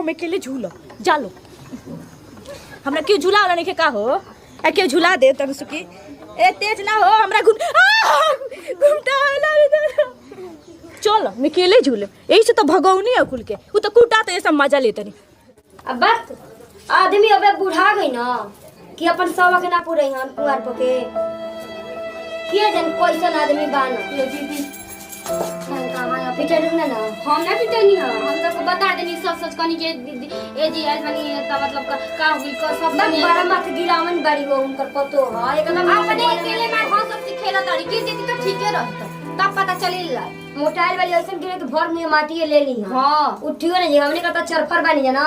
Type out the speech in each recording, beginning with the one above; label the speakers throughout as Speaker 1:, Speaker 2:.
Speaker 1: हम अकेले झूलो जालो हमरा क्यों झूला वाला नहीं का हो ए क्यों झूला दे तन सुकी ए तेज ना हो हमरा घुमटा चलो मैं अकेले झूले यही से तो भगौनी है कुल के वो तो कूटा तो ये सब मजा लेते नहीं।
Speaker 2: अब बात आदमी अब बुढ़ा गई ना कि अपन सवा के ना पूरे हन कुआर पके किए जन कैसन आदमी बान ये दीदी कहां पिटन ना हम ना पिटनी है हम तो बता देनी सब सच कनी के ए जी आइल बनी त मतलब का होई का सब बड़ा मत गिरावन बाड़ी वो उनकर पतो है एकदम अपने अकेले में हम सब सिखेला तारी गिर देती तो ठीके रहत तब पता चलेला मोटाइल वाली ऐसे गिरे तो भर में माटी ले ली हां उठियो ना जे हमने का तो चरफर बानी जाना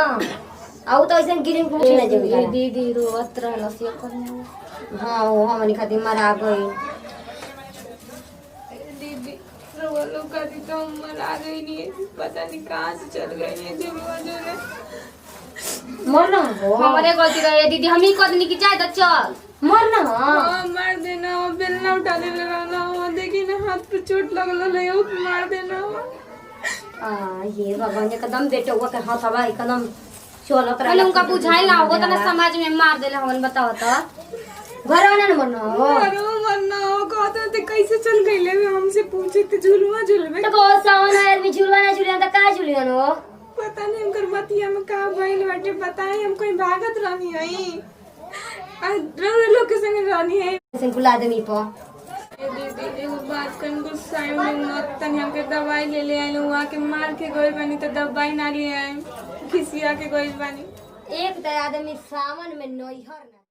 Speaker 2: आउ तो ऐसे गिरिन को उठी ना जे दीदी रोत रहल से करने हां वो हमनी खातिर मरा गई
Speaker 3: दीदी वो लोग का तो मरा गई नहीं पता नहीं कहां से चल गई है झुलवा झूले
Speaker 2: मरना हो हमारे गलती रहे दीदी हम ही कदनी की चाहे तो चल मरना
Speaker 3: हां मार देना वो बेलना उठा ले रहना वो देखी ना हाथ पे चोट लगल ले ओ मार देना
Speaker 2: ये भगवान के कदम बेटे हुआ के हाथ हवा एकदम चलो कर
Speaker 4: पहले उनका बुझाई ना हो तो ना समाज में मार देले हमन बताओ तो
Speaker 2: घर वाला न मरना हो
Speaker 3: मरना हो कहते थे कैसे चल गई ले हमसे पूछे थे झुलवा झुलवे
Speaker 2: तो को सावन आदमी झुलवा ना झुलिया त का झुलिया नो
Speaker 3: पता नहीं हमकर बतिया में का भइल बाटे बताए हम कोई भागत रहनी हई लोग के संग रहनी है
Speaker 2: ऐसे कुल आदमी पर
Speaker 3: दीदी एगो बात कन गुस्सा में मत तनी हमके दवाई ले आइल हुआ के मार के गइल बानी तो दवाई ना ले आए खिसिया के गइल बानी
Speaker 2: एक त आदमी सावन में नैहर